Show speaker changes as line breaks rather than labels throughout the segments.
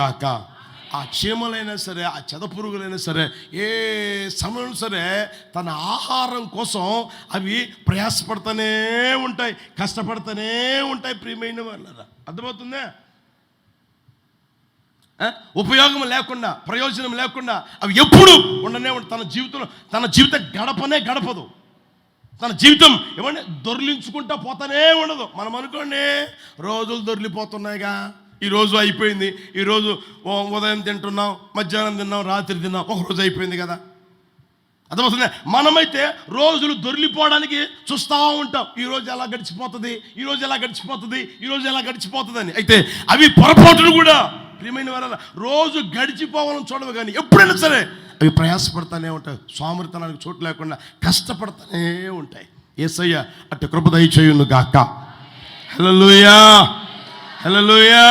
కాక ఆ చీమలైనా సరే, ఆ చెదపురుగులైనా సరే, ఏ సమయం సరే తన ఆహారం కోసం అవి ప్రయాసపడుతూనే ఉంటాయి, కష్టపడుతూనే ఉంటాయి. ప్రియమైన వాళ్ళరా, అర్థమవుతుందా? ఉపయోగం లేకుండా, ప్రయోజనం లేకుండా అవి ఎప్పుడు ఉండనే ఉంటాయి. తన జీవిత గడపనే గడపదు. తన జీవితం ఏమంటే దొర్లించుకుంటా పోతానే ఉండదు. మనం అనుకోండి, రోజులు దొర్లిపోతున్నాయిగా, ఈరోజు అయిపోయింది, ఈరోజు ఉదయం తింటున్నాం, మధ్యాహ్నం తిన్నాం, రాత్రి తిన్నాం, ఒక రోజు అయిపోయింది కదా. అర్థమవుతుంది? మనమైతే రోజులు దొర్లిపోవడానికి చూస్తూ ఉంటాం. ఈరోజు ఎలా గడిచిపోతుంది, ఈరోజు ఎలా గడిచిపోతుంది, ఈరోజు ఎలా గడిచిపోతుంది అని. అయితే అవి పొరపాటును కూడా ప్రియమైన వారు రోజు గడిచిపోవాలని చూడవు, కానీ ఎప్పుడైనా సరే అవి ప్రయాసపడతానే ఉంటాయి. సోమరితనానికి చోటు లేకుండా కష్టపడతానే ఉంటాయి. యేసయ్య అట్టి కృప దయచేయును గాక. హల్లెలూయా, హల్లెలూయా.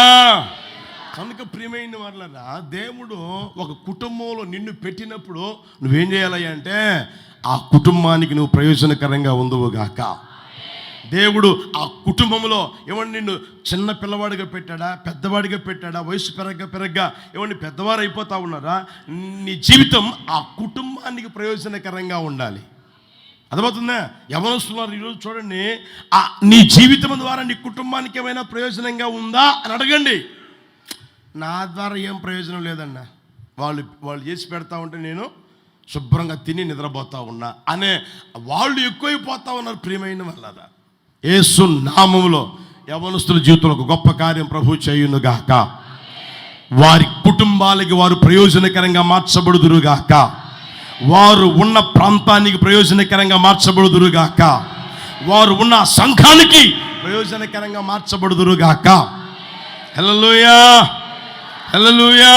కనుక ప్రియమైన వాళ్ళరా, దేవుడు ఒక కుటుంబంలో నిన్ను పెట్టినప్పుడు నువ్వేం చేయాలి అంటే ఆ కుటుంబానికి నువ్వు ప్రయోజనకరంగా ఉందువుగాక. దేవుడు ఆ కుటుంబంలో ఏమన్నా నిన్ను చిన్న పిల్లవాడిగా పెట్టాడా, పెద్దవాడిగా పెట్టాడా, వయసు పెరగ్గా ఏమన్నా పెద్దవారు అయిపోతా ఉన్నారా, నీ జీవితం ఆ కుటుంబానికి ప్రయోజనకరంగా ఉండాలి. అర్థమవుతుందా? యవనస్తున్నారు ఈరోజు చూడండి, నీ జీవితం ద్వారా నీ కుటుంబానికి ఏమైనా ప్రయోజనంగా ఉందా అని అడగండి. నా ద్వారా ఏం ప్రయోజనం లేదన్నా, వాళ్ళు చేసి పెడతా ఉంటే నేను శుభ్రంగా తిని నిద్రపోతా ఉన్నా అనే వాళ్ళు ఎక్కువైపోతా ఉన్నారు. ప్రియమైన వాళ్ళదా, యేసు నామములో యవనస్తుల జీవితంలో ఒక గొప్ప కార్యం ప్రభు చేయునుగాక. వారి కుటుంబాలకి వారు ప్రయోజనకరంగా మార్చబడుదురుగాక. వారు ఉన్న ప్రాంతానికి ప్రయోజనకరంగా మార్చబడుదురుగాక. వారు ఉన్న సంఘానికి ప్రయోజనకరంగా మార్చబడుదురుగాక. హల్లెలూయా, హల్లెలూయా.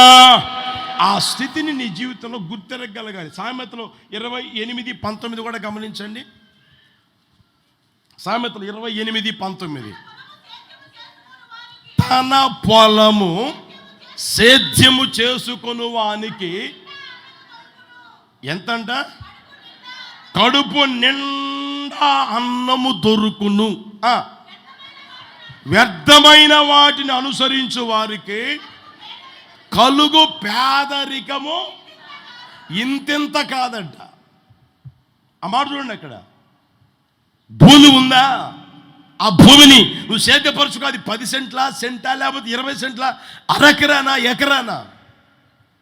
ఆ స్థితిని నీ జీవితంలో గుర్తెరగలగాలి. సామెతలు 28:19 కూడా గమనించండి. సామెతలు 28:19. తన పొలము సేద్యము చేసుకొను వానికి ఎంతంట? కడుపు నిండా అన్నము దొరుకును. వ్యర్థమైన వాటిని అనుసరించు వారికి కలుగు పేదరికము ఇంతింత కాదంట. ఆ మాట చూడండి. అక్కడ భూమి ఉందా, ఆ భూమిని నువ్వు సేద్యపరచుకో. అది 10 సెంటా లేకపోతే 20 సెంట్ల, అరెకరానా, ఎకరానా?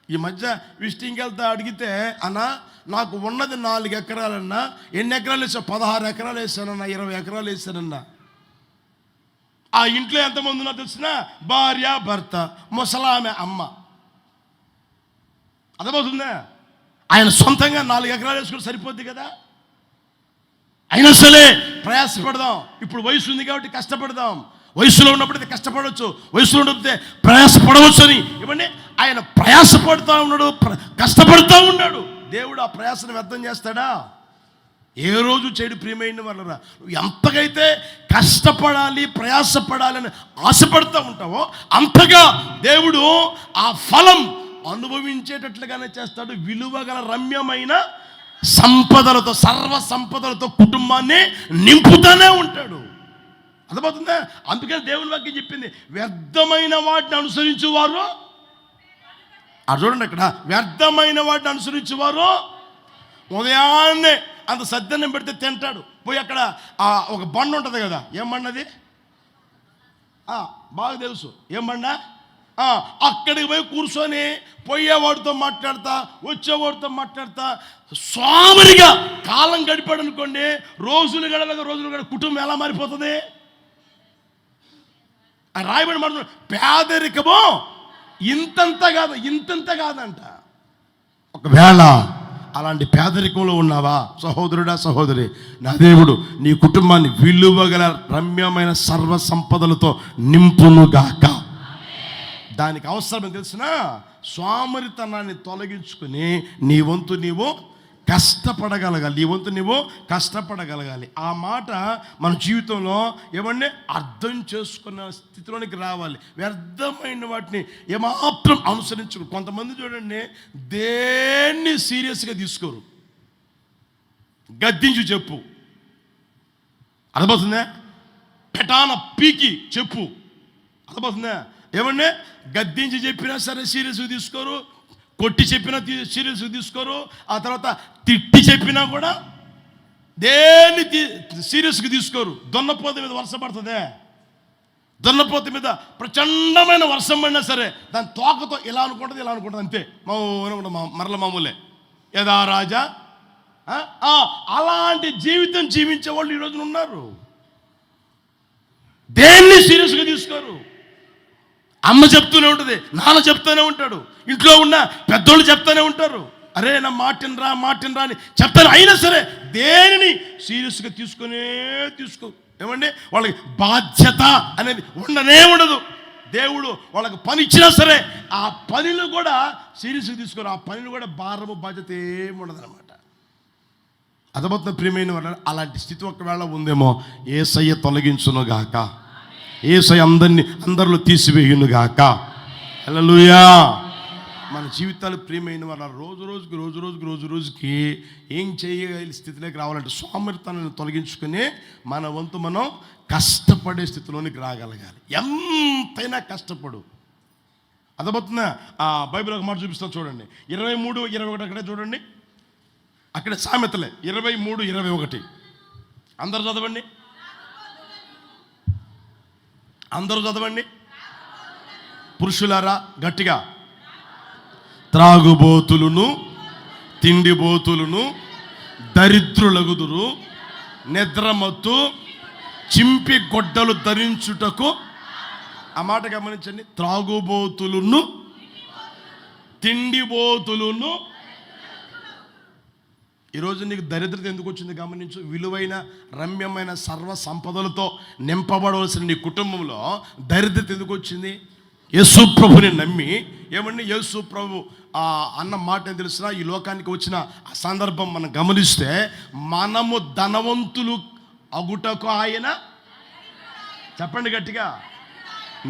ఈ మధ్య విజిటింగ్కి వెళ్తా అడిగితే, అన్నా నాకు ఉన్నది 4 ఎకరాలన్నా. ఎన్ని ఎకరాలు వేసావు? 16 ఎకరాలు వేసానన్నా, 20 ఎకరాలు వేసానన్నా. ఆ ఇంట్లో ఎంతమంది ఉన్నా తెలిసిన? భార్య, భర్త, ముసలామె, అమ్మ. అర్థమవుతుందా? ఆయన సొంతంగా 4 ఎకరాలు వేసుకుని సరిపోద్ది కదా. అయినా సరే ప్రయాసపడదాం. ఇప్పుడు వయసు ఉంది కాబట్టి కష్టపడదాం. వయసులో ఉన్నప్పుడైతే కష్టపడవచ్చు, వయసులో ఉన్నప్పుడైతే ప్రయాసపడవచ్చు అని ఇవ్వండి. ఆయన ప్రయాసపడుతూ ఉన్నాడు, కష్టపడుతూ ఉన్నాడు. దేవుడు ఆ ప్రయాసను వ్యర్థం చేస్తాడా? ఏ రోజు చేయడు. ప్రియమైన వాళ్ళరా, ఎంతకైతే కష్టపడాలి, ప్రయాసపడాలని ఆశపడుతూ ఉంటావో అంతగా దేవుడు ఆ ఫలం అనుభవించేటట్లుగానే చేస్తాడు. విలువగల రమ్యమైన సంపదలతో, సర్వ సంపదలతో కుటుంబాన్ని నింపుతూనే ఉంటాడు. అర్థమవుతుందా? అందుకని దేవుని వాక్యం చెప్పింది, వ్యర్థమైన వాటిని అనుసరించేవారు, అది చూడండి అక్కడ, వ్యర్థమైన వాటిని అనుసరించేవారు ఉదయాన్నే అంత సద్దన్నం పెడితే తింటాడు. పోయి అక్కడ ఒక బండ ఉంటుంది కదా, ఏం బండది? బాగా తెలుసు, ఏం బండ? అక్కడికి పోయి కూర్చొని పోయేవాడితో మాట్లాడతా, వచ్చేవాడితో మాట్లాడతా సోమరిగా కాలం గడిపాడు అనుకోండి. రోజులు గడ కుటుంబం ఎలా మారిపోతుంది? రాయబడి మాట, పేదరికమో ఇంతంత కాదంట. ఒకవేళ అలాంటి పేదరికంలో ఉన్నావా సహోదరుడా, సహోదరి, నా దేవుడు నీ కుటుంబాన్ని విలువగల రమ్యమైన సర్వ సంపదలతో నింపునుగాక. దానికి అవసరం తెలిసిన సోమరితనాన్ని తొలగించుకుని నీ వంతు నీవు కష్టపడగలగాలి. ఆ మాట మన జీవితంలో ఏమంటే అర్థం చేసుకున్న స్థితిలోనికి రావాలి. వ్యర్థమైన వాటిని ఏమాత్రం అనుసరించు. కొంతమంది చూడండి, దేన్ని సీరియస్గా తీసుకోరు. గద్దించి చెప్పు, అర్థమవుతుందా? పెటాన పీకి చెప్పు, అర్థమవుతుందా? ఏమంటే గద్దించి చెప్పినా సరే సీరియస్గా తీసుకోరు, కొట్టి చెప్పినా సీరియస్గా తీసుకోరు, ఆ తర్వాత తిట్టి చెప్పినా కూడా దేన్ని సీరియస్గా తీసుకోరు. దున్నపోత మీద వర్షం పడుతుందే, దున్నపోత మీద ప్రచండమైన వర్షం పడినా సరే దాని తోకతో ఇలా అనుకుంటుంది, ఇలా అనుకుంటుంది, అంతే మరల మామూలే. యదా రాజా. అలాంటి జీవితం జీవించే వాళ్ళు ఈరోజు ఉన్నారు. దేన్ని సీరియస్గా తీసుకోరు. అమ్మ చెప్తూనే ఉంటుంది, నాన్న చెప్తూనే ఉంటాడు, ఇంట్లో ఉన్న పెద్దోళ్ళు చెప్తూనే ఉంటారు, అరే నా మాటినరా అని చెప్తాను. అయినా సరే దేనిని సీరియస్గా తీసుకో. ఏమండి, వాళ్ళకి బాధ్యత అనేది ఉండదు. దేవుడు వాళ్ళకి పని ఇచ్చినా సరే ఆ పనిని కూడా సీరియస్గా తీసుకోరు. ఆ పనిని కూడా భారము బాధ్యత ఏముండదు అనమాట. అదబోతున్న ప్రియమైన వాళ్ళ అలాంటి స్థితి ఒకవేళ ఉందేమో, యేసయ్య తొలగించును గాక, యేసయ్య అందరిలో తీసివేయును గాక. హల్లెలూయా. మన జీవితాలు ప్రియమైన వాళ్ళ రోజు రోజుకి ఏం చేయగలిగే స్థితిలోకి రావాలంటే సోమరితనాన్ని తొలగించుకుని మన వంతు మనం కష్టపడే స్థితిలోనికి రాగలగాలి. ఎంతైనా కష్టపడు. అదబోతున్నా బైబిల్ ఒక మాట చూపిస్తాను చూడండి, 23:21 అక్కడే చూడండి. అక్కడ సామెతలే 23:21 అందరూ చదవండి. పురుషులారా గట్టిగా. త్రాగుబోతులను తిండిబోతులను దరిద్రులగుదురు, నిద్రమత్తు చింపి గొడ్డలు ధరించుటకు. ఆ మాట గమనించండి. త్రాగుబోతులను తిండిబోతులను. ఈరోజు నీకు దరిద్రత ఎందుకు వచ్చింది గమనించు. విలువైన రమ్యమైన సర్వ సంపదలతో నింపబడవలసిన నీ కుటుంబంలో దరిద్రత ఎందుకు వచ్చింది? యేసు ప్రభుని నమ్మి, ఏమండి యేసు ప్రభు అన్న మాట ఏం తెలుసునా, ఈ లోకానికి వచ్చిన ఆ సందర్భం మనం గమనిస్తే, మనము ధనవంతులు అగుటకు ఆయన, చెప్పండి గట్టిగా,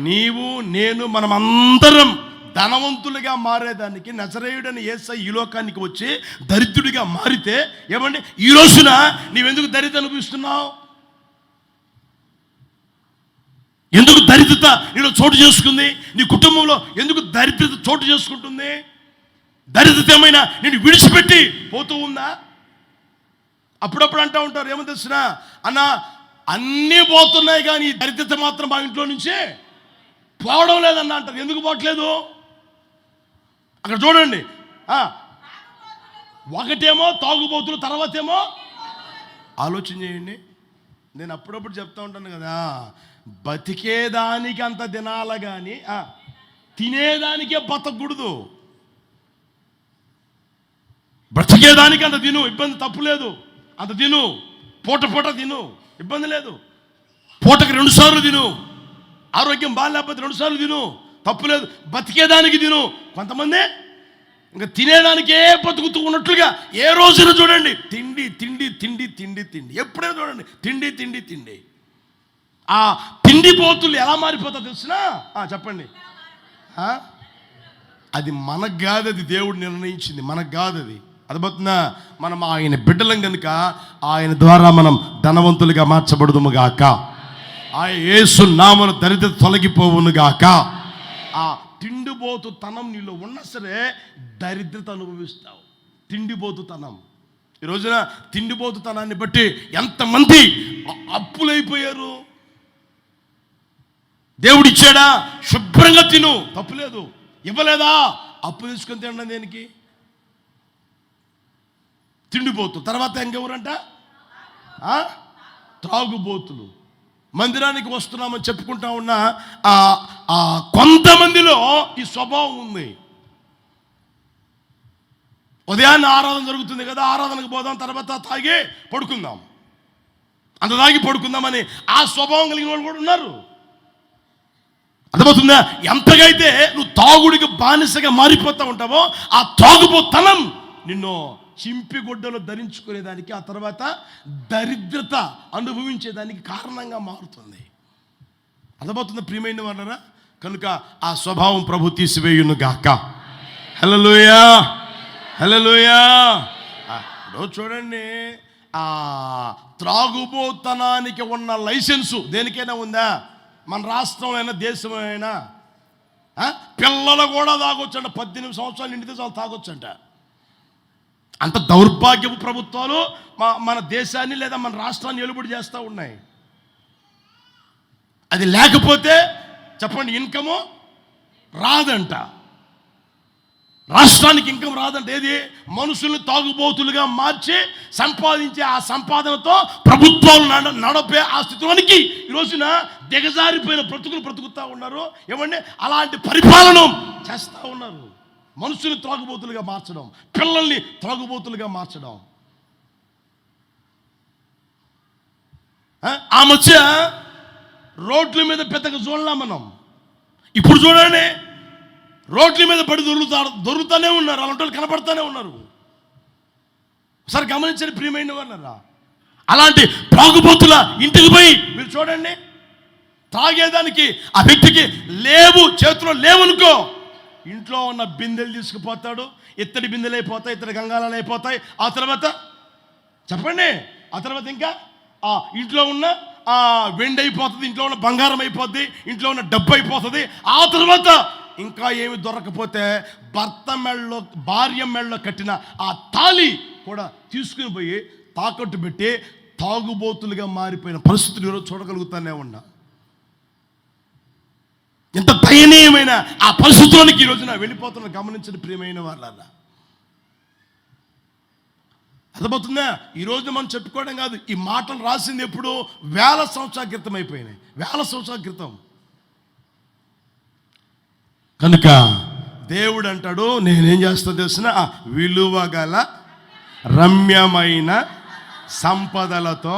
నీవు నేను మనమందరం ధనవంతులుగా మారేదానికి నజరేయుడని యేసయ్య ఈ లోకానికి వచ్చి దరిద్రుడిగా మారితే, ఏమండి ఈ రోజున నీవెందుకు దరిద్రత అనుభవిస్తున్నావు? ఎందుకు దరిద్రత నీలో చోటు చేసుకుంది? నీ కుటుంబంలో ఎందుకు దరిద్రత చోటు చేసుకుంటుంది? దరిద్రత ఏమైనా నేను విడిచిపెట్టి పోతూ ఉందా? అప్పుడప్పుడు అంటూ ఉంటారు, ఏమో తెలుసునా అన్న, అన్నీ పోతున్నాయి కానీ దరిద్రత మాత్రం మా ఇంట్లో నుంచే పోవడం లేదన్న అంటారు. ఎందుకు పోవట్లేదు? అక్కడ చూడండి, ఒకటేమో తాగుబోతులు, తర్వాత ఏమో ఆలోచన చేయండి. నేను అప్పుడప్పుడు చెప్తా ఉంటాను కదా, బతికేదానికి అంత తినాల కానీ తినేదానికే బతకూడదు. బ్రతికేదానికి అంత తిను, ఇబ్బంది తప్పులేదు, అంత తిను, పూట తిను, ఇబ్బంది లేదు. పూటకి 2 సార్లు తిను, ఆరోగ్యం బాగాలేకపోతే 2 సార్లు తిను, తప్పులేదు. బతికేదానికి తిను. కొంతమంది ఇంకా తినేదానికే బతుకుతూ ఉన్నట్లుగా ఏ రోజున చూడండి తిండి తిండి తిండి తిండి తిండి, ఎప్పుడైనా చూడండి తిండి తిండి. ఆ తిండిపోతులు ఎలా మారిపోతా తెలుసునా? చెప్పండి. అది మనకు కాదు, అది దేవుడు నిర్ణయించింది, మనకు కాదు అది. అదబోతున్నా మనం ఆయన బిడ్డలం కనుక ఆయన ద్వారా మనం ధనవంతులుగా మార్చబడుదుము గాక. ఆ యేసు నామమున దరిద్రత తొలగిపోవును గాక. ఆ తిండిపోతుతనం నీలో ఉన్నా సరే దరిద్రత అనుభవిస్తావు. తిండిపోతుతనం. ఈ రోజున తిండిపోతుతనాన్ని బట్టి ఎంతమంది అప్పులైపోయారు. దేవుడు ఇచ్చాడా, శుభ్రంగా తిను, తప్పులేదు. ఇవ్వలేదా, అప్పు తీసుకొని తినడం దేనికి? తిండిపోతు. తర్వాత ఇంకెవరంట? త్రాగుబోతులు. మందిరానికి వస్తున్నామని చెప్పుకుంటా ఉన్న కొంతమందిలో ఈ స్వభావం ఉంది. ఉదయాన్నే ఆరాధన జరుగుతుంది కదా, ఆరాధనకు పోదాం, తర్వాత తాగి పడుకుందాం, అంత తాగి పడుకుందామని ఆ స్వభావం కలిగిన వాళ్ళు కూడా ఉన్నారు. అర్థమవుతుందా? ఎంతగైతే నువ్వు తాగుడికి బానిసగా మారిపోతూ ఉంటావో ఆ తాగుబోతనం నిన్ను చింపిగొడ్డలు ధరించుకునేదానికి, ఆ తర్వాత దరిద్రత అనుభవించేదానికి కారణంగా మారుతుంది. అర్థమవుతుందా ప్రియమైన వాళ్ళరా? కనుక ఆ స్వభావం ప్రభు తీసివేయును గాక. హల్లెలూయా, హల్లెలూయా. చూడండి, ఆ త్రాగుబోతనానికి ఉన్న లైసెన్సు దేనికైనా ఉందా? మన రాష్ట్రంలో అయినా దేశమైనా పిల్లలు కూడా తాగొచ్చంట. 18 సంవత్సరాలు నిండితే చాలు తాగొచ్చంట. అంత దౌర్భాగ్యపు ప్రభుత్వాలు మన దేశాన్ని లేదా మన రాష్ట్రాన్ని ఏలుబడి చేస్తూ ఉన్నాయి. అది లేకపోతే చెప్పండి, ఇన్కము రాదంట, రాష్ట్రానికి ఇన్కమ్ రాదంట. ఏది? మనుషుల్ని తాగుబోతులుగా మార్చి సంపాదించే ఆ సంపాదనతో ప్రభుత్వాలు నడపే ఆ స్థితిలోనికి ఈ రోజున దిగజారిపోయిన బ్రతుకుతూ ఉన్నారు. ఏమంటే అలాంటి పరిపాలన చేస్తూ ఉన్నారు. మనుషుల్ని త్రాగుబోతులుగా మార్చడం, పిల్లల్ని త్రాగుబోతులుగా మార్చడం. ఆ మధ్య రోడ్ల మీద పెద్దగా చూడలేం మనం. ఇప్పుడు చూడండి, రోడ్ల మీద పడి దొరుకుతూనే ఉన్నారు. అలాంటి వాళ్ళు కనపడుతూనే ఉన్నారు. ఒకసారి గమనించండి ప్రియమైన వాళ్ళరా, అలాంటి త్రాగుబోతుల ఇంటికి పోయి మీరు చూడండి, తాగేదానికి ఆ వ్యక్తికి లేవు, చేతిలో లేవనుకో, ఇంట్లో ఉన్న బిందెలు తీసుకుపోతాడు. ఇత్తడి బిందెలు అయిపోతాయి, ఇత్తడి గంగాళాలు అయిపోతాయి. ఆ తర్వాత చెప్పండి, ఆ తర్వాత ఇంకా ఇంట్లో ఉన్న వెండి అయిపోతుంది, ఇంట్లో ఉన్న బంగారం అయిపోద్ది, ఇంట్లో ఉన్న డబ్బు అయిపోతుంది. ఆ తర్వాత ఇంకా ఏమి దొరకపోతే భార్య మెళ్ళలో కట్టిన ఆ తాళి కూడా తీసుకుని పోయి తాకట్టు పెట్టి తాగుబోతులుగా మారిపోయిన పరిస్థితులు ఈరోజు చూడగలుగుతానే ఉన్నా. ఎంత దయనీయమైన ఆ పరిస్థితుల్లోనికి ఈ రోజున వెళ్ళిపోతున్న గమనించిన ప్రియమైన వాళ్ళ అర్థమవుతుందా? ఈరోజు మనం చెప్పుకోవడం కాదు, ఈ మాటలు రాసింది ఎప్పుడు? 1000 సంవత్సరాల క్రితం అయిపోయినాయి, 1000 సంవత్సరాల క్రితం. కనుక దేవుడు అంటాడు, నేనేం చేస్తా తెలిసిన విలువ గల రమ్యమైన సంపదలతో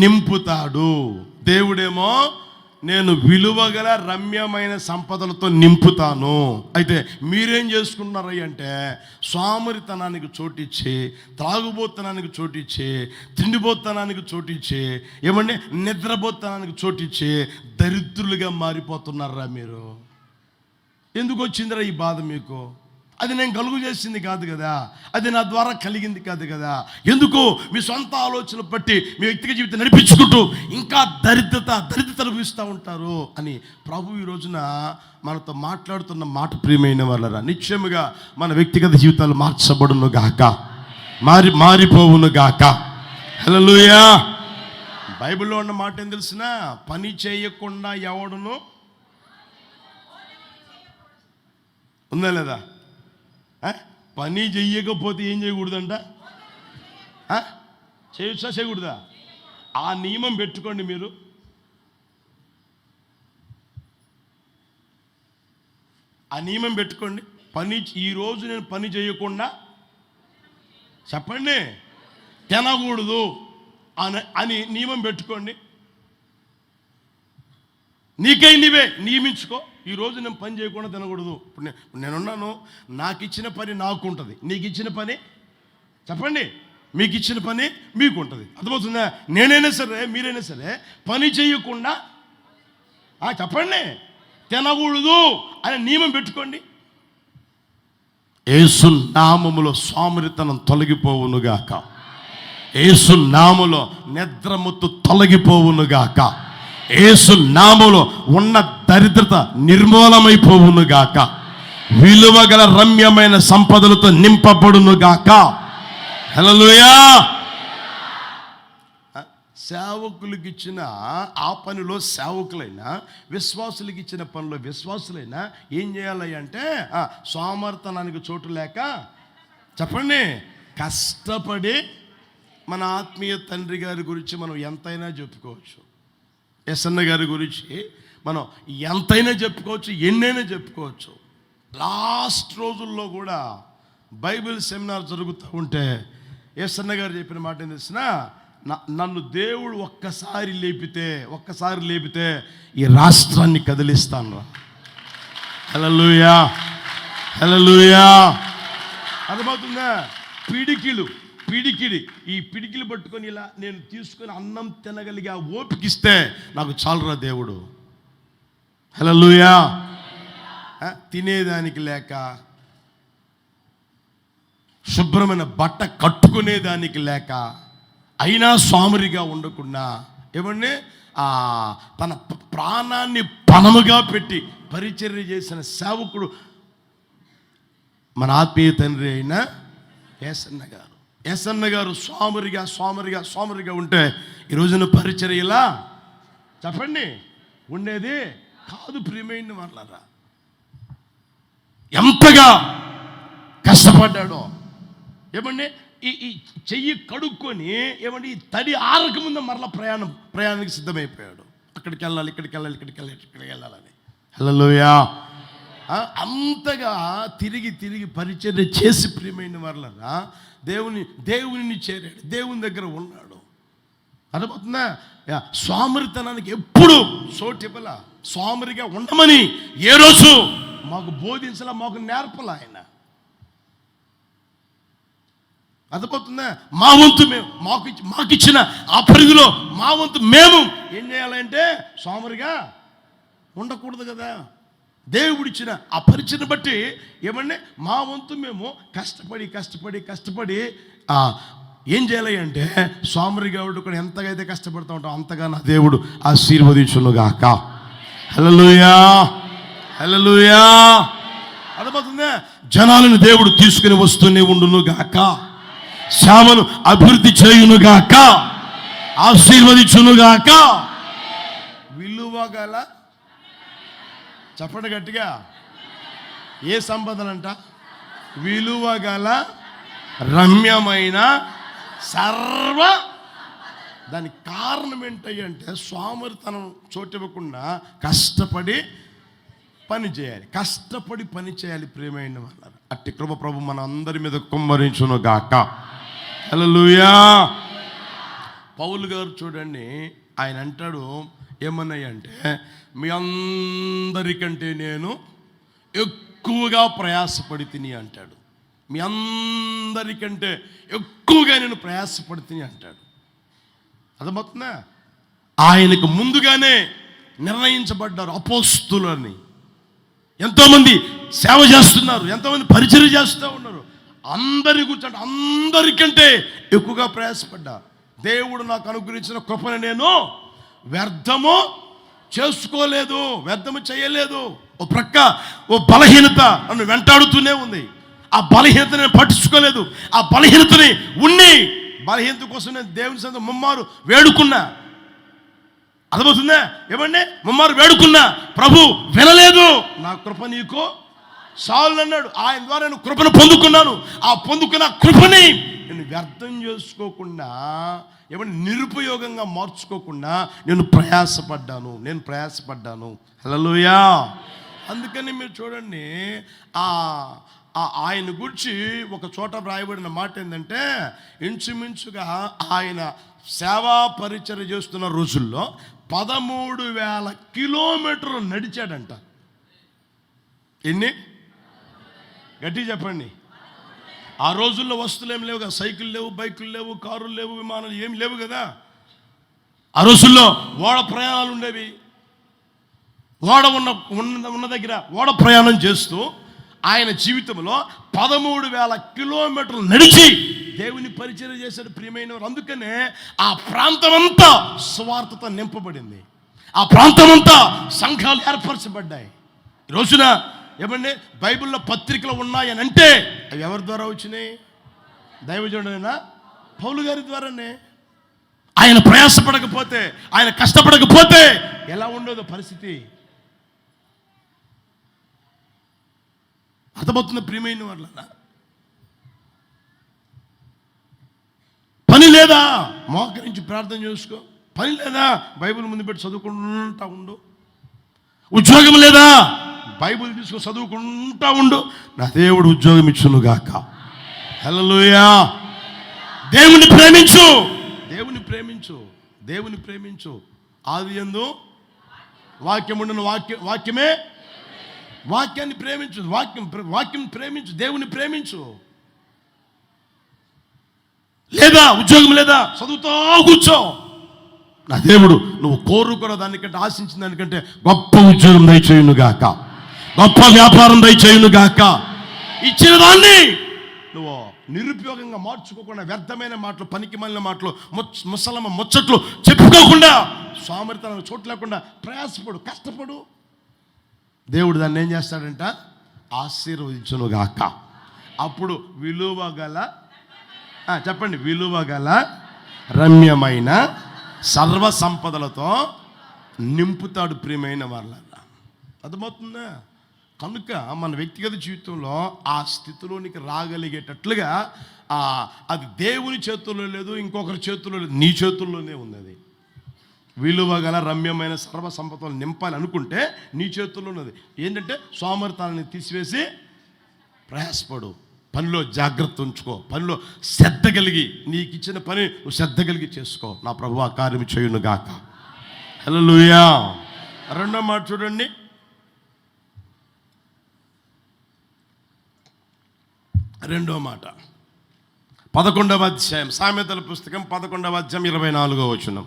నింపుతాడు. దేవుడేమో నేను విలువగల రమ్యమైన సంపదలతో నింపుతాను. అయితే మీరేం చేసుకున్నారు అంటే సోమరితనానికి చోటిచ్చి, త్రాగుబోతనానికి చోటిచ్చి, తిండిబోతనానికి చోటిచ్చి, ఏమంటే నిద్రబోతనానికి చోటిచ్చి దరిద్రులుగా మారిపోతున్నారా మీరు? ఎందుకు వచ్చిందిరా ఈ బాధ మీకు? అది నేను కలుగు చేసింది కాదు కదా, అది నా ద్వారా కలిగింది కాదు కదా. ఎందుకు మీ సొంత ఆలోచనలు బట్టి మీ వ్యక్తిగత జీవితం నడిపించుకుంటూ ఇంకా దరిద్రత అనుభవిస్తూ ఉంటారు అని ప్రభు ఈ రోజున మనతో మాట్లాడుతున్న మాట. ప్రియమైన వాళ్ళరా, నిశ్చయముగా మన వ్యక్తిగత జీవితాలు మార్చబడును గాక, మారిపోవును గాక. హల్లెలూయా. బైబిల్లో ఉన్న మాట ఏం తెలిసిన? పని చేయకుండా ఎవడును ఉందా లేదా? పని చెయ్యకపోతే ఏం చేయకూడదంట? చేయొచ్చా చేయకూడదా? ఆ నియమం పెట్టుకోండి మీరు. ఆ నియమం పెట్టుకోండి. ఈరోజు నేను పని చేయకుండా చెప్పండి తినకూడదు అని నియమం పెట్టుకోండి. నీకై నీవే నియమించుకో. ఈరోజు నేను పని చేయకుండా తినకూడదు. ఇప్పుడు నేనున్నాను, నాకు ఇచ్చిన పని నాకు ఉంటుంది, నీకు ఇచ్చిన పని చెప్పండి మీకు ఇచ్చిన పని మీకు ఉంటుంది. అర్థమవుతుందా? నేనైనా సరే మీరైనా సరే పని చేయకుండా చెప్పండి తినకూడదు అనే నియమం పెట్టుకోండి. యేసు నామములో సోమరితనం తొలగిపోవునుగాక, యేసు నామములో నిద్రమత్తు తొలగిపోవునుగాక, యేసు నామములో ఉన్న దరిద్రత నిర్మూలమైపోవునుగాక, విలువగల రమ్యమైన సంపదలతో నింపబడునుగాక. హల్లెలూయా. సేవకులకు ఇచ్చిన ఆ పనిలో సేవకులైనా, విశ్వాసులకు ఇచ్చిన పనిలో విశ్వాసులైనా ఏం చేయాలి అంటే సోమర్తనానికి చోటు లేక చెప్పండి కష్టపడి మన ఆత్మీయ తండ్రి గారి గురించి మనం ఎంతైనా చెప్పుకోవచ్చు. ఎస్ఎన్న గారి గురించి మనం ఎంతైనా చెప్పుకోవచ్చు, ఎన్నైనా చెప్పుకోవచ్చు. లాస్ట్ రోజుల్లో కూడా బైబిల్ సెమినార్ జరుగుతూ ఉంటే ఎస్ఎన్న గారు చెప్పిన మాట ఏం తెలిసిన? నన్ను దేవుడు ఒక్కసారి లేపితే ఈ రాష్ట్రాన్ని కదిలిస్తాను. హల్లెలూయా, హల్లెలూయా. అర్థమవుతుందా? పిడికిడి ఈ పిడికిలు పట్టుకొని ఇలా నేను తీసుకొని అన్నం తినగలిగే ఆ ఓపికిస్తే నాకు చాలురా దేవుడు. హల్లెలూయా. తినేదానికి లేక, శుభ్రమైన బట్ట కట్టుకునేదానికి లేక, అయినా సోమరిగా ఉండకుండా ఏమండి తన ప్రాణాన్ని పణముగా పెట్టి పరిచర్య చేసిన సేవకుడు మన ఆత్మీయ తండ్రి అయిన యేసన్న గారు. యేసన్న గారు సోమరిగా ఉంటే ఈ రోజున పరిచర్యలా చెప్పండి ఉండేది కాదు. ప్రియమైన వాళ్ళరా, ఎంతగా కష్టపడ్డాడో ఏమండి. ఈ చెయ్యి కడుక్కొని ఏమండి ఈ తడి ఆరక ముందు మరలా ప్రయాణానికి సిద్ధమైపోయాడు. అక్కడికి వెళ్ళాలి, ఇక్కడికి వెళ్ళాలని. హల్లెలూయా. అంతగా తిరిగి పరిచర్య చేసి ప్రియమైన వాళ్ళరా దేవుని చేరాడు, దేవుని దగ్గర ఉన్నాడు. అర్థమవుతుందా? సోమరితనానికి ఎప్పుడు సోటిపల సోమరిగా ఉండమని ఏ రోజు మాకు బోధించలా, మాకు నేర్పలా ఆయన. అర్థమవుతుందా? మా వంతు మేము మాకు ఇచ్చిన ఆ పరిధిలో మా వంతు మేము ఏం చేయాలంటే సోమరిగా ఉండకూడదు కదా. దేవుడిచ్చిన ఆ పరిచయను బట్టి ఏమంటే మా వంతు మేము కష్టపడి ఏం చేయాలి అంటే సోమరిగా కూడా ఎంతగా అయితే కష్టపడుతూ ఉంటాం అంతగా నా దేవుడు ఆశీర్వదించునుగాక. హల్లెలూయా, హల్లెలూయా. అర్థమవుతుందా? జనాలను దేవుడు తీసుకుని వస్తూనే ఉండునుగాక, సేవను అభివృద్ధి చేయునుగాక, ఆశీర్వదించునుగాక. విలువగల చెప్పండి గట్టిగా, ఏ సంపదలంట? విలువగల రమ్యమైన సర్వ. దానికి కారణం ఏంటంటే సోమరితనం చోటివ్వకుండా కష్టపడి పని చేయాలి. ప్రియమైన వాళ్ళ అట్టి కృప ప్రభు మన అందరి మీద కుమ్మరించును గాక. హల్లెలూయా. పౌలు గారు చూడండి, ఆయన అంటాడు ఏమన్నాయి అంటే మీ అందరికంటే నేను ఎక్కువగా ప్రయాసపడి తిని అంటాడు. మీ అందరికంటే ఎక్కువగా నేను ప్రయాసపడి తిని అంటాడు. అర్థమవుతుందా? ఆయనకు ముందుగానే నిర్ణయించబడ్డారు అపోస్తులని. ఎంతోమంది సేవ చేస్తున్నారు, ఎంతోమంది పరిచర్య చేస్తూ ఉన్నారు. అందరికంటే ఎక్కువగా ప్రయాసపడ్డా. దేవుడు నాకు అనుగ్రహించిన కృపను నేను వ్యర్థము చేసుకోలేదు, వ్యర్థము చేయలేదు. ఓ ప్రక్క ఓ బలహీనత నన్ను వెంటాడుతూనే ఉంది. ఆ బలహీనత నేను పట్టించుకోలేదు. ఆ బలహీనతని బలహీనత కోసం నేను దేవుని సంత ముమ్మారు వేడుకున్నా. అర్థమవుతుందా? ఏమండి? ముమ్మారు వేడుకున్నా, ప్రభు వినలేదు. నా కృప నీకు చాలు అన్నాడు. ఆయన ద్వారా నేను కృపను పొందుకున్నాను. ఆ పొందుకున్న కృపని నేను వ్యర్థం చేసుకోకుండా ఏమంటే నిరుపయోగంగా మార్చుకోకుండా నేను ప్రయాసపడ్డాను. హల్లెలూయా. అందుకని మీరు చూడండి, ఆయన గురించి ఒక చోట వ్రాయబడిన మాట ఏంటంటే ఇంచుమించుగా ఆయన సేవా పరిచర్య చేస్తున్న రోజుల్లో 13,000 కిలోమీటర్లు నడిచాడంట. ఎన్ని? గట్టి చెప్పండి. ఆ రోజుల్లో వస్తువులు ఏమి లేవు కదా, సైకిల్ లేవు, బైకులు లేవు, కారులు లేవు, విమానాలు ఏమి లేవు కదా. ఆ రోజుల్లో ఓడ ప్రయాణాలు ఉండేవి. ఓడ ఉన్న దగ్గర ఓడ ప్రయాణం చేస్తూ ఆయన జీవితంలో 13,000 కిలోమీటర్లు నడిచి దేవుని పరిచర్య చేశాడు. ప్రియమైన వారు, అందుకనే ఆ ప్రాంతమంతా స్వార్థత నింపబడింది. ఆ ప్రాంతమంతా సంఘాలు ఏర్పరచబడ్డాయి. ఈ రోజున ఏమండి బైబిల్లో పత్రికలు ఉన్నాయని అంటే అవి ఎవరి ద్వారా వచ్చినాయి? దైవజనుడైనా పౌలు గారి ద్వారానే. ఆయన ప్రయాసపడకపోతే, ఆయన కష్టపడకపోతే ఎలా ఉండేదో పరిస్థితి. అర్థమవుతున్న ప్రియమైన వాళ్ళ పని లేదా? మోకరించి ప్రార్థన చేసుకో. పని లేదా? బైబిల్ ముందు పెట్టి చదువుకుంటా ఉండు. ఉద్యోగం లేదా? బైబిల్ తీసుకో, చదువుకుంటా ఉండు. నా దేవుడు ఉద్యోగం ఇచ్చునుగాక. హల్లెలూయా. దేవుని ప్రేమించు. ఆదియందు వాక్యముండును, వాక్యమే. వాక్యాన్ని ప్రేమించు. వాక్యం ప్రేమించు. దేవుని ప్రేమించు. లేదా ఉద్యోగం లేదా? చదువుతో కూర్చో. నా దేవుడు నువ్వు కోరుకున్న దానికంటే, ఆశించిన దానికంటే గొప్ప ఉద్యోగం దయచేయునుగాక, గొప్ప వ్యాపారం దయచేయునుగాక. ఇచ్చిన దాన్ని నువ్వు నిరుపయోగంగా మార్చుకోకుండా, వ్యర్థమైన మాటలు, పనికిమాలిన మాటలు, ముసలమ్మ ముచ్చట్లు చెప్పుకోకుండా, సోమరితనం చోటు లేకుండా ప్రయాసపడు, కష్టపడు. దేవుడు దాన్ని ఏం చేస్తాడంట? ఆశీర్వదించునుగాక. అప్పుడు విలువ గల, చెప్పండి, విలువ గల రమ్యమైన సర్వ సంపదలతో నింపుతాడు ప్రియమైన వాళ్ళ. అర్థమవుతుందా? కనుక మన వ్యక్తిగత జీవితంలో ఆ స్థితిలోనికి రాగలిగేటట్లుగా అది దేవుని చేతుల్లో లేదు, ఇంకొకరి చేతుల్లో లేదు, నీ చేతుల్లోనే ఉంది. అది విలువ గల రమ్యమైన సర్వ సంపదలు నింపాలి అనుకుంటే నీ చేతుల్లో ఉన్నది. ఏంటంటే సోమరితనాన్ని తీసివేసి ప్రయాసపడు, పనిలో జాగ్రత్త ఉంచుకో, పనిలో శ్రద్ధ కలిగి, నీకు ఇచ్చిన పని నువ్వు శ్రద్ధ కలిగి చేసుకో. నా ప్రభువు ఆ కార్యం చేయును గాక. హల్లెలూయా. రెండో మాట చూడండి, రెండో మాట 11వ అధ్యాయం, సామెతల పుస్తకం 11వ అధ్యాయం 24వ వచనం.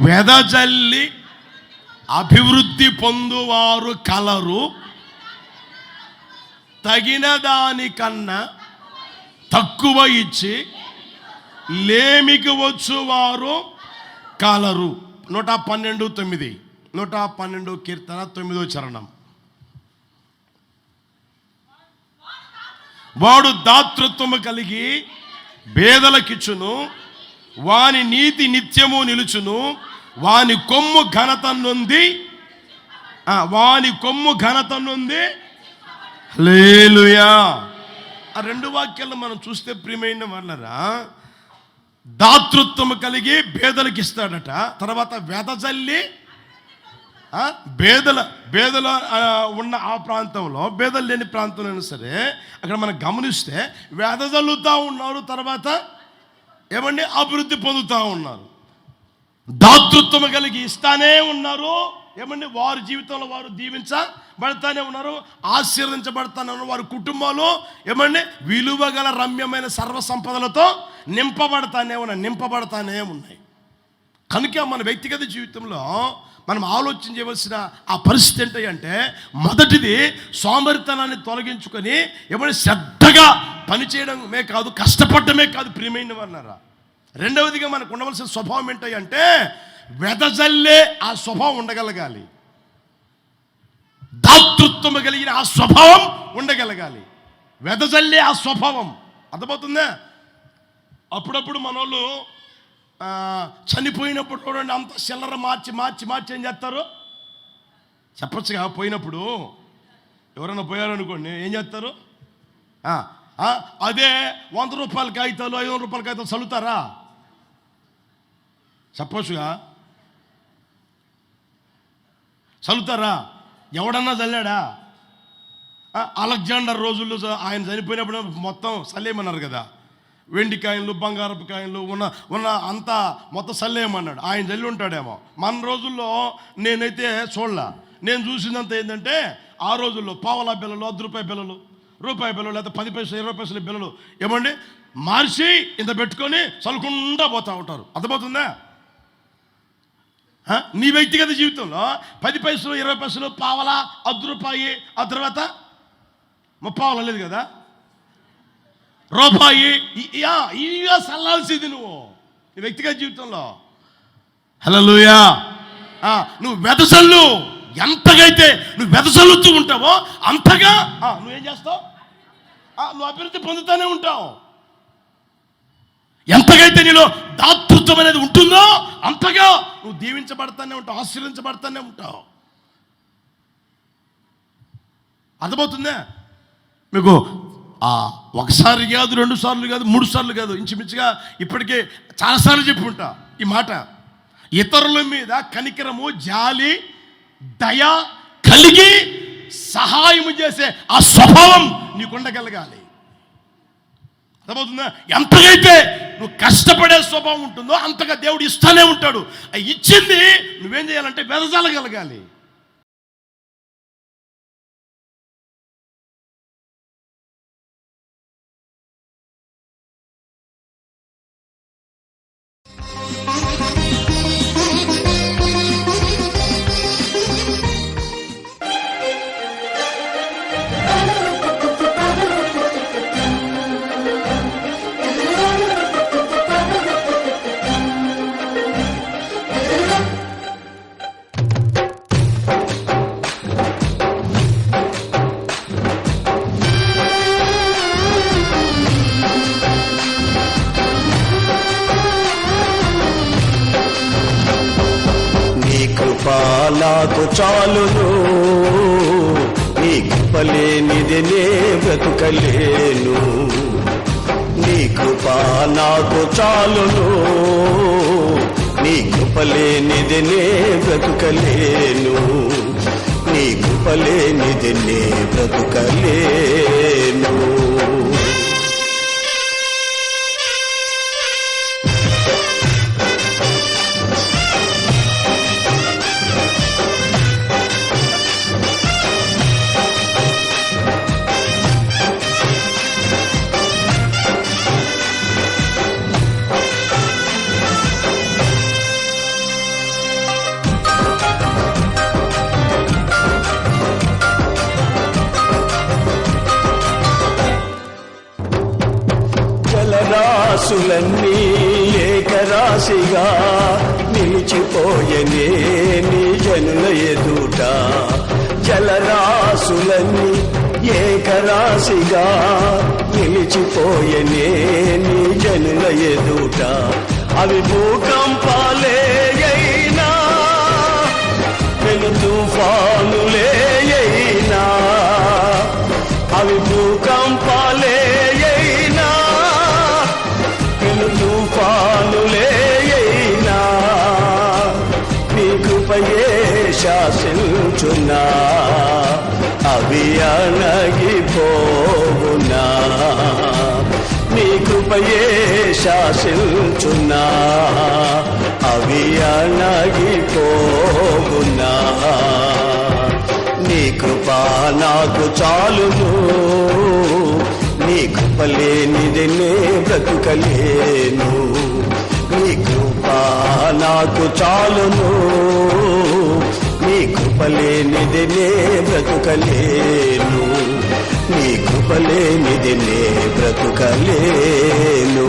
వెదజల్లి అభివృద్ధి పొందువారు కలరు, తగిన దానికన్నా తక్కువ ఇచ్చి లేమికి వచ్చువారు కలరు. 112:9, 112 కీర్తన 9వ చరణం. వాడు దాతృత్వము కలిగి పేదలకిచ్చును, వాని నీతి నిత్యము నిలుచును, వాని కొమ్ము ఘనత నొంది, వాని కొమ్ము ఘనత నొంది. హల్లెలూయా. ఆ రెండు వాక్యాలను మనం చూస్తే ప్రియమైన వాళ్ళరా, దాతృత్వము కలిగి పేదలకు ఇస్తాడట. తర్వాత వెదజల్లి, బేదల ఉన్న ఆ ప్రాంతంలో, బేదలు లేని ప్రాంతంలో అయినా సరే అక్కడ మనం గమనిస్తే వెదజల్లుతూ ఉన్నారు, తర్వాత ఏమండి అభివృద్ధి పొందుతూ ఉన్నారు. దాతృత్వం కలిగి ఇస్తానే ఉన్నారు, ఏమండి వారి జీవితంలో వారు దీవించబడతానే ఉన్నారు, ఆశీర్వదించబడతానే ఉన్నారు. వారి కుటుంబాలు ఏమండి విలువ గల రమ్యమైన సర్వ సంపదలతో నింపబడతానే ఉన్నాయి. కనుక మన వ్యక్తిగత జీవితంలో మనం ఆలోచన చేయవలసిన ఆ పరిస్థితి ఏంటి అంటే, మొదటిది సోమరితనాన్ని తొలగించుకొని ఏమైనా శ్రద్ధగా పనిచేయడమే కాదు, కష్టపడమే కాదు ప్రియమైన వారన్నారా. రెండవదిగా మనకు ఉండవలసిన స్వభావం ఏంటి అంటే, వెదజల్లే ఆ స్వభావం ఉండగలగాలి, దాతృత్వం కలిగిన ఆ స్వభావం ఉండగలగాలి, వెదజల్లే ఆ స్వభావం. అర్థమవుతుందా? అప్పుడప్పుడు మనోళ్ళు చనిపోయినప్పుడు చూడండి, అంత చిల్లర మార్చి ఏం చేస్తారు చెప్పచ్చుగా. పోయినప్పుడు ఎవరైనా పోయారనుకోండి, ఏం చేస్తారు? అదే 100 రూపాయల కాగితాలు, 500 రూపాయల కాగితాలు చల్లుతారా? చెప్పచ్చుగా, చల్లుతారా? ఎవడన్నా చల్లాడా? అలెగ్జాండర్ రోజుల్లో ఆయన చనిపోయినప్పుడు మొత్తం చల్లేయమన్నారు కదా, వెండి కాయలు, బంగారపు కాయలు ఉన్న అంతా మొత్తం చల్లేయమన్నాడు. ఆయన చల్లి ఉంటాడేమో. మన రోజుల్లో నేనైతే చూడలా. నేను చూసినంత ఏంటంటే, ఆ రోజుల్లో పావలా బిల్లలు, 10 రూపాయి బిల్లలు, రూపాయి బిల్లలు, లేదా 10 పైసలు, 20 పైసలు బిల్లలు ఏమండి మార్చి ఇంత పెట్టుకొని చల్లుకుంటా పోతూ ఉంటారు. అర్థమవుతుందా? నీ వ్యక్తిగత జీవితంలో 10 పైసలు, 20 పైసలు, పావలా, 10 రూపాయి, ఆ తర్వాత 30 లేదు కదా, రూపాయి, ఇవిగా చల్లాల్సింది నువ్వు నీ వ్యక్తిగత జీవితంలో. హల్లెలూయా. నువ్వు వెదజల్లు. ఎంతగైతే నువ్వు వెదజల్లుతూ ఉంటావో అంతగా నువ్వేం చేస్తావు? నువ్వు అభివృద్ధి పొందుతూనే ఉంటావు. ఎంతగైతే నీలో దాతృత్వం అనేది ఉంటుందో అంతగా నువ్వు దీవించబడతానే ఉంటావు, ఆశీర్వించబడతానే ఉంటావు. అర్థమవుతుందా మీకు? ఒకసారి కాదు, 2 సార్లు కాదు, 3 సార్లు కాదు, ఇంచుమించుగా ఇప్పటికే చాలాసార్లు చెప్పుకుంటా ఈ మాట. ఇతరుల మీద కనికరము, జాలి, దయ కలిగి సహాయం చేసే ఆ స్వభావం నీకు ఉండగలగాలి. అర్థమవుతుందా? ఎంతగైతే నువ్వు కష్టపడే స్వభావం ఉంటుందో అంతగా దేవుడు ఇస్తానే ఉంటాడు. ఇచ్చింది నువ్వేం చేయాలంటే వెదజల్లగలగాలి.
నాకు చాలును, నీ కృప లేనిది నే బ్రతుకలేను. నీ కృప నాకు చాలును, నీ కృప లేనిది నే బ్రతుకలేను. నీ కృప లేనిది నే బ్రతుకలేను. జలరాశులన్నీ ఏకరాశిగా నిలిచిపోయనే నీ జనుల ఎదుట. జలరాశులన్నీ ఏకరాశిగా నిలిచిపోయనే నీ జనుల ఎదుట. అవి భూకంపాలే అయినా, పెను తుఫానులే అయినా, అవి భూకంపాలే అయినా, పెను తుఫానులే అయినా, నీ కృపయే శాసించునా, అవి అణగిపోవునా. నీ కృపయే శాసించునా, అవి అణగిపోవునా. నీ కృప నాకు చాలును, నీ కృప లేనిది నే బ్రతుకలేను. నీ కృప నాకు చాలును, నీ కృప లేనిది నే బ్రతుకలేను. నీ కృప లేనిది నే బ్రతుకలేను.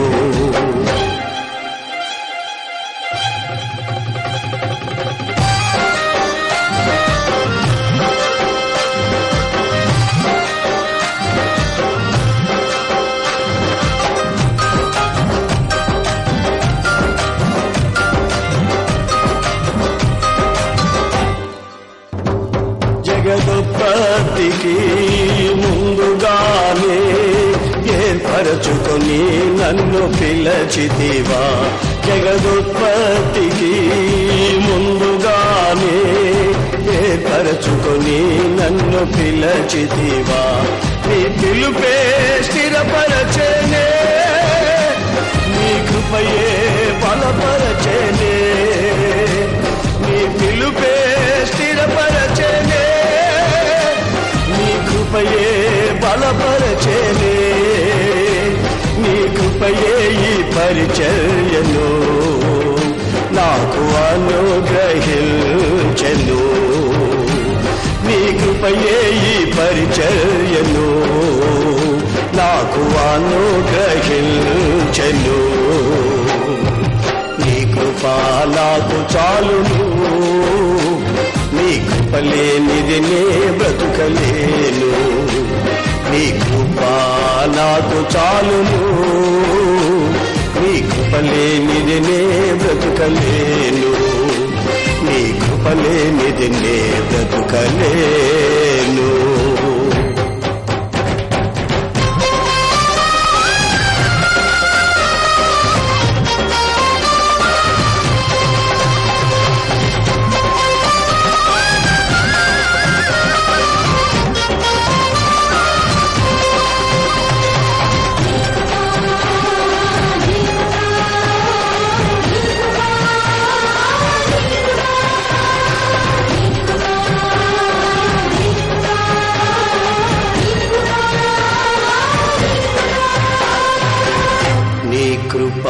జగదుత్పత్తికి ముందుగానే ఏర్పరచుకొని నన్ను పిలచితివా. జగదుత్పత్తికి ముందుగానే ఏర్పరచుకొని నన్ను పిలచితివా. నీ పిలుపే స్థిరపరచనే, నీ కృపయే బలపరచనే. నీ పిలుపే స్థిరపరచనే, నీ కృపయే బలపరచనే. నీ కృపయే ఈ పరిచర్యను నాకు అనుగ్రహించెను. నీ కృపయే ఈ పరిచర్యను నాకు అనుగ్రహించెను. నీ కృప నాకు చాలును, నీ కృప లేనిది నే బ్రతుకలేను. నీ కృప నాకు చాలును, నీ కృప లేనిది నే బ్రతుకలేను. నీ కృప లేనిది నే బ్రతుకలేను. కృప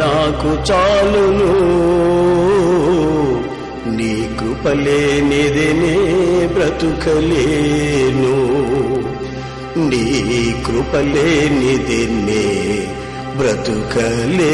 నాకు చాలును, నీ కృప లేనిది నే బ్రతుకలేను. నీ కృప లేనిది నే బ్రతుకలేను.